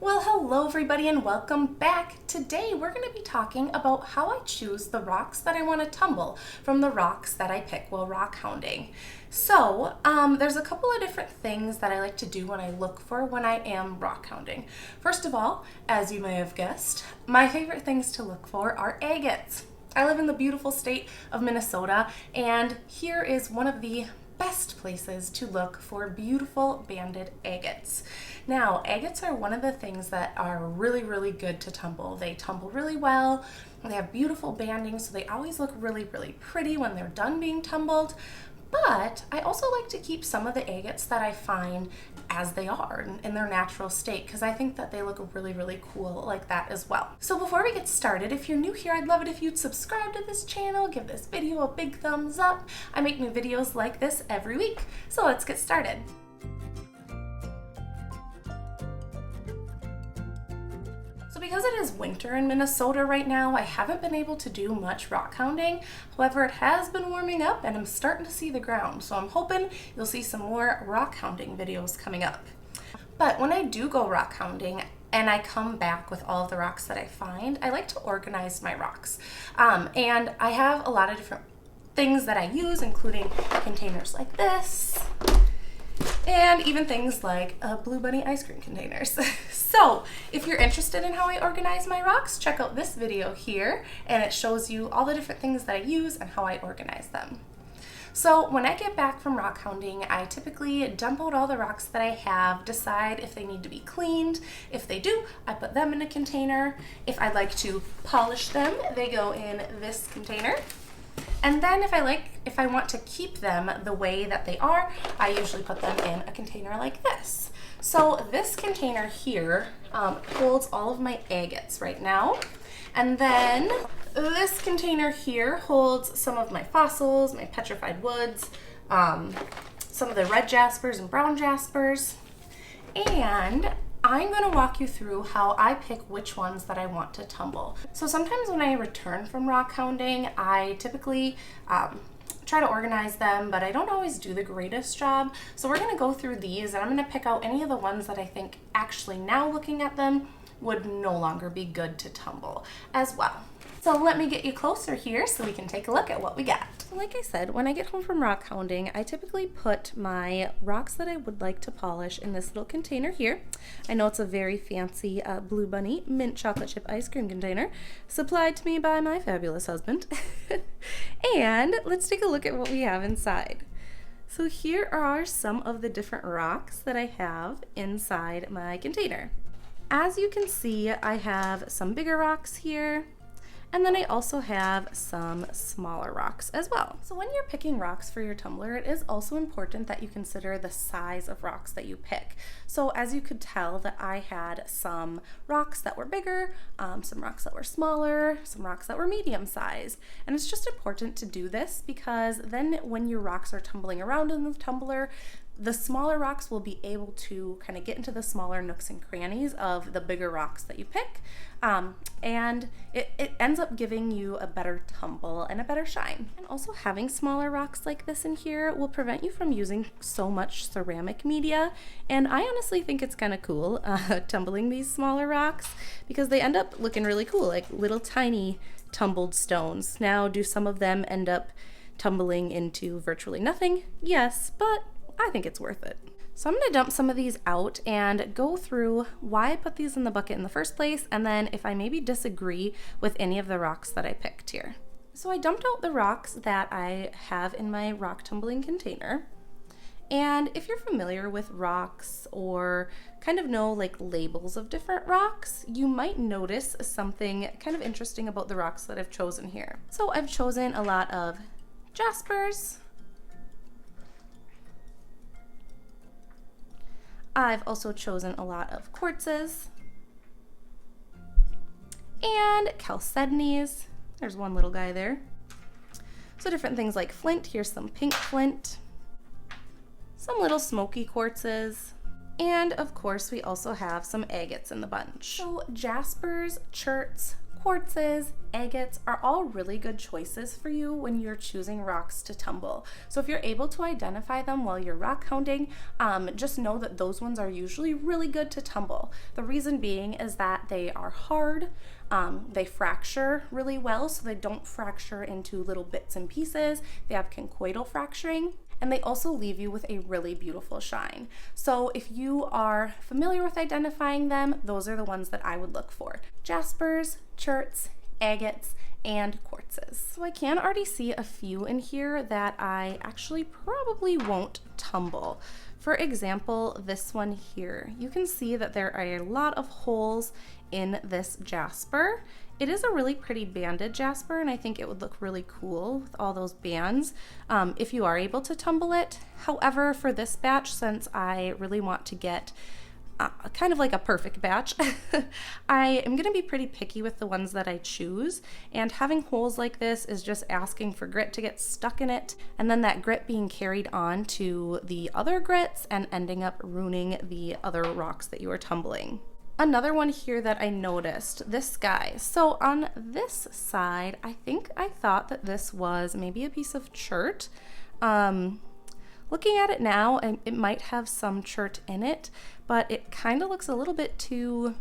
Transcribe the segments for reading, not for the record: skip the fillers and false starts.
Well, hello everybody and welcome back. Today we're going to be talking about how I choose the rocks that I want to tumble from the rocks that I pick while rock hounding. So, there's a couple of different things that I like to do when I look for when I am rock hounding. First of all, as you may have guessed, my favorite things to look for are agates. I live in the beautiful state of Minnesota, and here is one of the best places to look for beautiful banded agates. Now, agates are one of the things that are really good to tumble. They tumble really well, they have beautiful banding, so they always look really pretty when they're done being tumbled. But I also like to keep some of the agates that I find as they are in their natural state, because I think that they look really cool like that as well. So before we get started, if you're new here, I'd love it if you'd subscribe to this channel, give this video a big thumbs up. I make new videos like this every week, so let's get started. Because it is winter in Minnesota right now, I haven't been able to do much rock hounding. However, it has been warming up and I'm starting to see the ground, so I'm hoping you'll see some more rock hounding videos coming up. But when I do go rock hounding and I come back with all of the rocks that I find, I like to organize my rocks. And I have a lot of different things that I use, including containers like this, and even things like Blue Bunny ice cream containers. So if you're interested in how I organize my rocks, check out this video here, and it shows you all the different things that I use and how I organize them. So when I get back from rock hounding, I typically dump out all the rocks that I have, decide if they need to be cleaned. If they do, I put them in a container. If I'd like to polish them, they go in this container. And then if I want to keep them the way that they are, I usually put them in a container like this. So this container here holds all of my agates right now. And then this container here holds some of my fossils, my petrified woods, some of the red jaspers and brown jaspers. And I'm going to walk you through how I pick which ones that I want to tumble. So sometimes when I return from rock hounding, I typically try to organize them, but I don't always do the greatest job. So we're going to go through these, and I'm going to pick out any of the ones that I think actually now looking at them would no longer be good to tumble as well. So let me get you closer here so we can take a look at what we got. Like I said, when I get home from rock hounding, I typically put my rocks that I would like to polish in this little container here. I know it's a very fancy Blue Bunny mint chocolate chip ice cream container supplied to me by my fabulous husband. And let's take a look at what we have inside. So here are some of the different rocks that I have inside my container. As you can see, I have some bigger rocks here, and then I also have some smaller rocks as well. So when you're picking rocks for your tumbler, it is also important that you consider the size of rocks that you pick. So as you could tell that I had some rocks that were bigger, some rocks that were smaller, some rocks that were medium sized. And it's just important to do this because then when your rocks are tumbling around in the tumbler, the smaller rocks will be able to kind of get into the smaller nooks and crannies of the bigger rocks that you pick. And it ends up giving you a better tumble and a better shine. And also having smaller rocks like this in here will prevent you from using so much ceramic media. And I honestly think it's kind of cool tumbling these smaller rocks because they end up looking really cool, like little tiny tumbled stones. Now, do some of them end up tumbling into virtually nothing? Yes, but I think it's worth it. So I'm going to dump some of these out and go through why I put these in the bucket in the first place, and then if I maybe disagree with any of the rocks that I picked here. So I dumped out the rocks that I have in my rock tumbling container. And if you're familiar with rocks or kind of know like labels of different rocks, you might notice something kind of interesting about the rocks that I've chosen here. So I've chosen a lot of jaspers. I've also chosen a lot of quartzes and chalcedonies. There's one little guy there. So different things like flint. Here's some pink flint, some little smoky quartzes, and of course we also have some agates in the bunch. So jaspers, cherts, Quartzes, agates are all really good choices for you when you're choosing rocks to tumble. So if you're able to identify them while you're rock hounding, just know that those ones are usually really good to tumble. The reason being is that they are hard, they fracture really well, so they don't fracture into little bits and pieces. They have conchoidal fracturing, and they also leave you with a really beautiful shine. So if you are familiar with identifying them, those are the ones that I would look for. Jaspers, cherts, agates, and quartzes. So I can already see a few in here that I actually probably won't tumble. For example, this one here. You can see that there are a lot of holes in this jasper. It is a really pretty banded jasper, and I think it would look really cool with all those bands if you are able to tumble it. However, for this batch, since I really want to get kind of like a perfect batch, I am going to be pretty picky with the ones that I choose, and having holes like this is just asking for grit to get stuck in it, and then that grit being carried on to the other grits and ending up ruining the other rocks that you are tumbling. Another one here that I noticed, this guy. So on this side, I thought that this was maybe a piece of chert. Looking at it now, it might have some chert in it, but it kind of looks a little bit too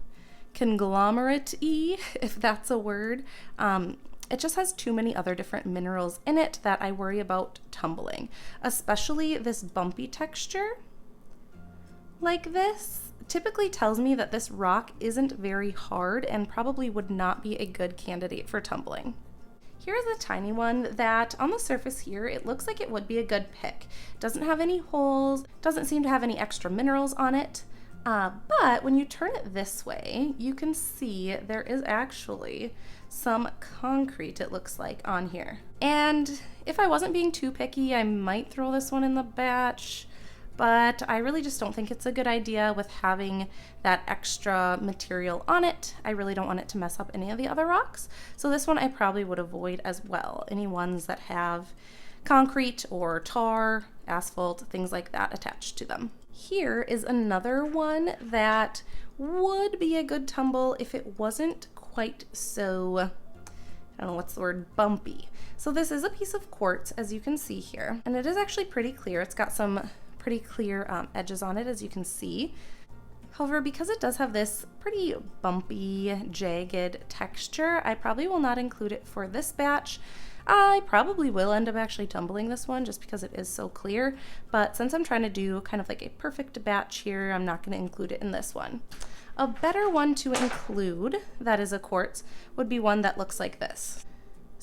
conglomerate-y, if that's a word. It just has too many other different minerals in it that I worry about tumbling, especially this bumpy texture like this. Typically tells me that this rock isn't very hard and probably would not be a good candidate for tumbling. Here's a tiny one that on the surface here, it looks like it would be a good pick. Doesn't have any holes, doesn't seem to have any extra minerals on it, but when you turn it this way, you can see there is actually some concrete, it looks like, on here. And if I wasn't being too picky, I might throw this one in the batch, but I really just don't think it's a good idea with having that extra material on it. I really don't want it to mess up any of the other rocks. So this one I probably would avoid as well. Any ones that have concrete or tar, asphalt, things like that attached to them. Here is another one that would be a good tumble if it wasn't quite so, I don't know what's the word, bumpy. So this is a piece of quartz, as you can see here, and it is actually pretty clear. It's got some pretty clear edges on it, as you can see. However, because it does have this pretty bumpy, jagged texture, I probably will not include it for this batch. I probably will end up actually tumbling this one just because it is so clear, but since I'm trying to do kind of like a perfect batch here, I'm not going to include it in this one. A better one to include that is a quartz would be one that looks like this.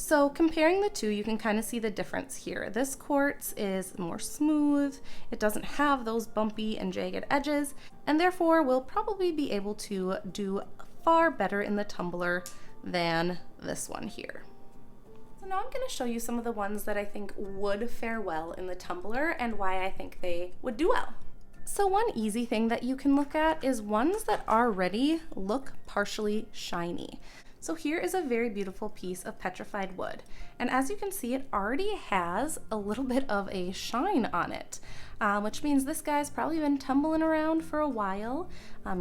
So comparing the two, you can kind of see the difference here. This quartz is more smooth, it doesn't have those bumpy and jagged edges, and therefore will probably be able to do far better in the tumbler than this one here. So now I'm going to show you some of the ones that I think would fare well in the tumbler and why I think they would do well. So one easy thing that you can look at is ones that already look partially shiny. So here is a very beautiful piece of petrified wood, and as you can see, it already has a little bit of a shine on it, which means this guy's probably been tumbling around for a while,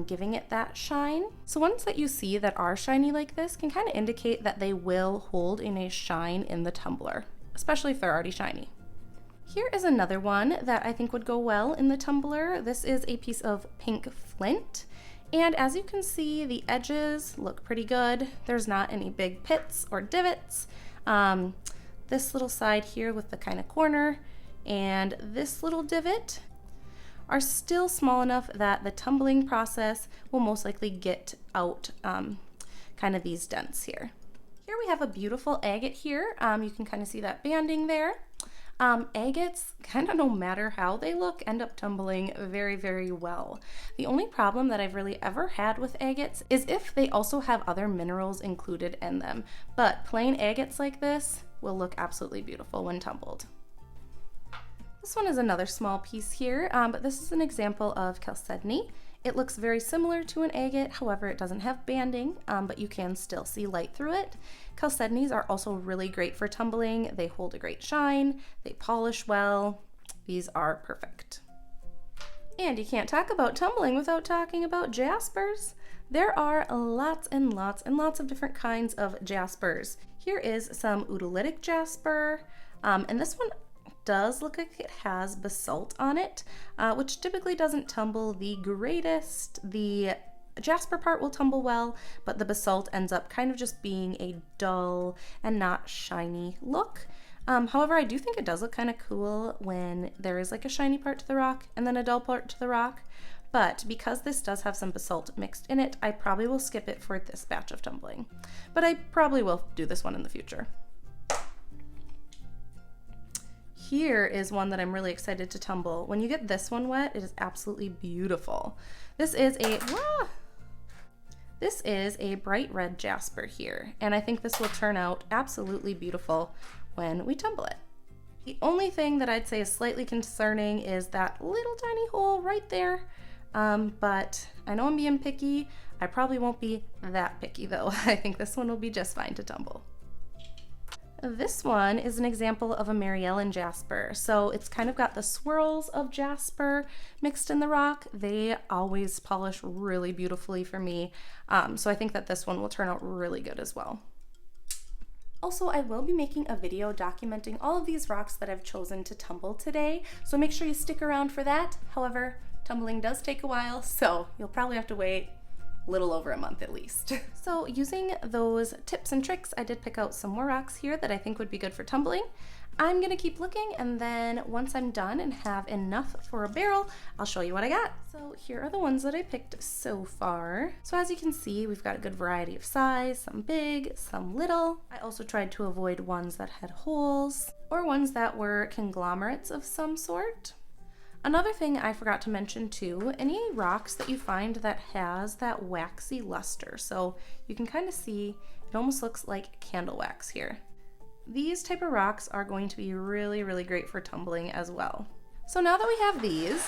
giving it that shine. So ones that you see that are shiny like this can kind of indicate that they will hold in a shine in the tumbler, especially if they're already shiny. Here is another one that I think would go well in the tumbler. This is a piece of pink flint. And as you can see, the edges look pretty good. There's not any big pits or divots. This little side here with the kind of corner and this little divot are still small enough that the tumbling process will most likely get out kind of these dents here. Here we have a beautiful agate here. You can kind of see that banding there. Agates, kind of no matter how they look, end up tumbling very, very well. The only problem that I've really ever had with agates is if they also have other minerals included in them, but plain agates like this will look absolutely beautiful when tumbled. This one is another small piece here, but this is an example of chalcedony. It looks very similar to an agate, however it doesn't have banding, but you can still see light through it. Chalcedonies are also really great for tumbling. They hold a great shine, they polish well. These are perfect. And you can't talk about tumbling without talking about jaspers. There are lots and lots and lots of different kinds of jaspers. Here is some oolitic jasper, and this one does look like it has basalt on it, which typically doesn't tumble the greatest. The jasper part will tumble well, but the basalt ends up kind of just being a dull and not shiny look. However, I do think it does look kind of cool when there is like a shiny part to the rock and then a dull part to the rock. But because this does have some basalt mixed in it, I probably will skip it for this batch of tumbling. But I probably will do this one in the future. Here is one that I'm really excited to tumble. When you get this one wet, it is absolutely beautiful. This is a bright red jasper here, and I think this will turn out absolutely beautiful when we tumble it. The only thing that I'd say is slightly concerning is that little tiny hole right there. But I know I'm being picky. I probably won't be that picky though. I think this one will be just fine to tumble. This one is an example of a Mary Ellen jasper. So it's kind of got the swirls of jasper mixed in the rock. They always polish really beautifully for me. So I think that this one will turn out really good as well. Also, I will be making a video documenting all of these rocks that I've chosen to tumble today. So make sure you stick around for that. However, tumbling does take a while, so you'll probably have to wait a little over a month at least. So using those tips and tricks, I did pick out some more rocks here that I think would be good for tumbling. I'm gonna keep looking, and then once I'm done and have enough for a barrel, I'll show you what I got. So here are the ones that I picked so far. So as you can see, we've got a good variety of size, some big, some little. I also tried to avoid ones that had holes or ones that were conglomerates of some sort. Another thing I forgot to mention too, any rocks that you find that has that waxy luster, so you can kind of see it almost looks like candle wax here. These type of rocks are going to be really, really great for tumbling as well. So now that we have these,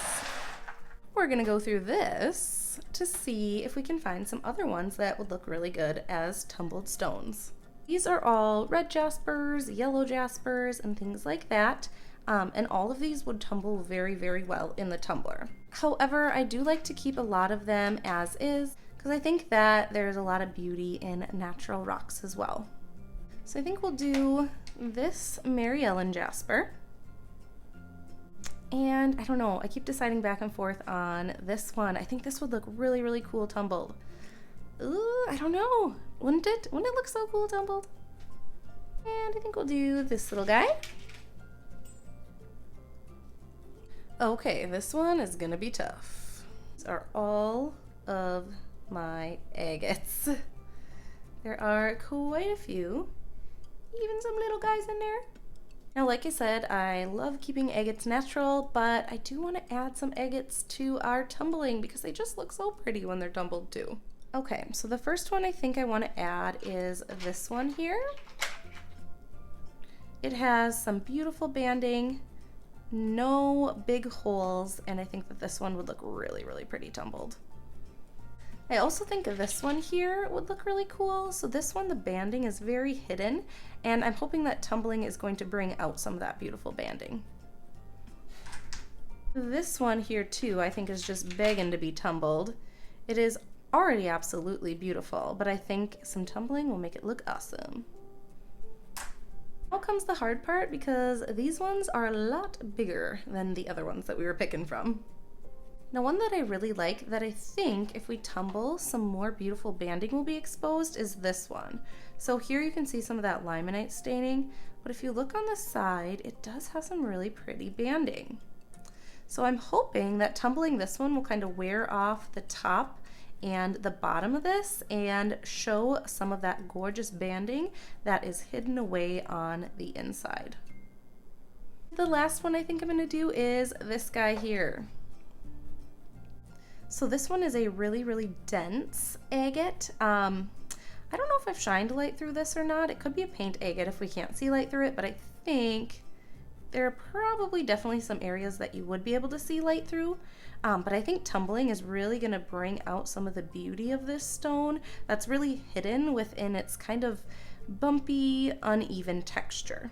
we're gonna go through this to see if we can find some other ones that would look really good as tumbled stones. These are all red jaspers, yellow jaspers, and things like that. And all of these would tumble very, very well in the tumbler. However, I do like to keep a lot of them as is because I think that there's a lot of beauty in natural rocks as well. So I think we'll do this Mary Ellen jasper. And I don't know, I keep deciding back and forth on this one. I think this would look really, really cool tumbled. Ooh, I don't know. Wouldn't it? Wouldn't it look so cool tumbled? And I think we'll do this little guy. Okay, this one is gonna be tough. These are all of my agates. There are quite a few, even some little guys in there. Now, like I said, I love keeping agates natural, but I do want to add some agates to our tumbling because they just look so pretty when they're tumbled too. Okay, so the first one I think I want to add is this one here. It has some beautiful banding, no big holes, and I think that this one would look really, really pretty tumbled. I also think this one here would look really cool. So this one, the banding is very hidden, and I'm hoping that tumbling is going to bring out some of that beautiful banding. This one here too, I think is just begging to be tumbled. It is already absolutely beautiful, but I think some tumbling will make it look awesome. Now comes the hard part because these ones are a lot bigger than the other ones that we were picking from. Now, one that I really like that I think if we tumble, some more beautiful banding will be exposed is this one. So here you can see some of that limonite staining, but if you look on the side, it does have some really pretty banding. So I'm hoping that tumbling this one will kind of wear off the top and the bottom of this and show some of that gorgeous banding that is hidden away on the inside. The last one I think I'm going to do is this guy here. So this one is a really, really dense agate. I don't know if I've shined light through this or not. It could be a paint agate if we can't see light through it, but I think there are probably definitely some areas that you would be able to see light through. But I think tumbling is really going to bring out some of the beauty of this stone that's really hidden within its kind of bumpy, uneven texture.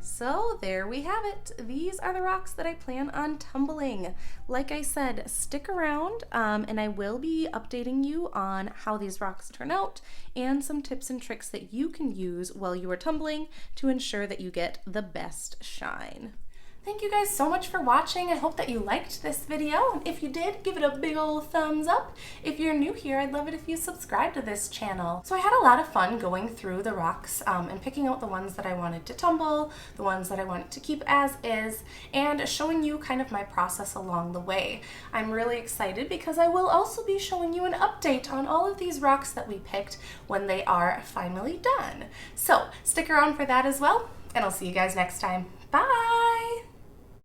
So there we have it. These are the rocks that I plan on tumbling. Like I said, stick around and I will be updating you on how these rocks turn out and some tips and tricks that you can use while you are tumbling to ensure that you get the best shine. Thank you guys so much for watching. I hope that you liked this video. And if you did, give it a big old thumbs up. If you're new here, I'd love it if you subscribe to this channel. So I had a lot of fun going through the rocks and picking out the ones that I wanted to tumble, the ones that I wanted to keep as is, and showing you kind of my process along the way. I'm really excited because I will also be showing you an update on all of these rocks that we picked when they are finally done. So stick around for that as well, and I'll see you guys next time. Bye!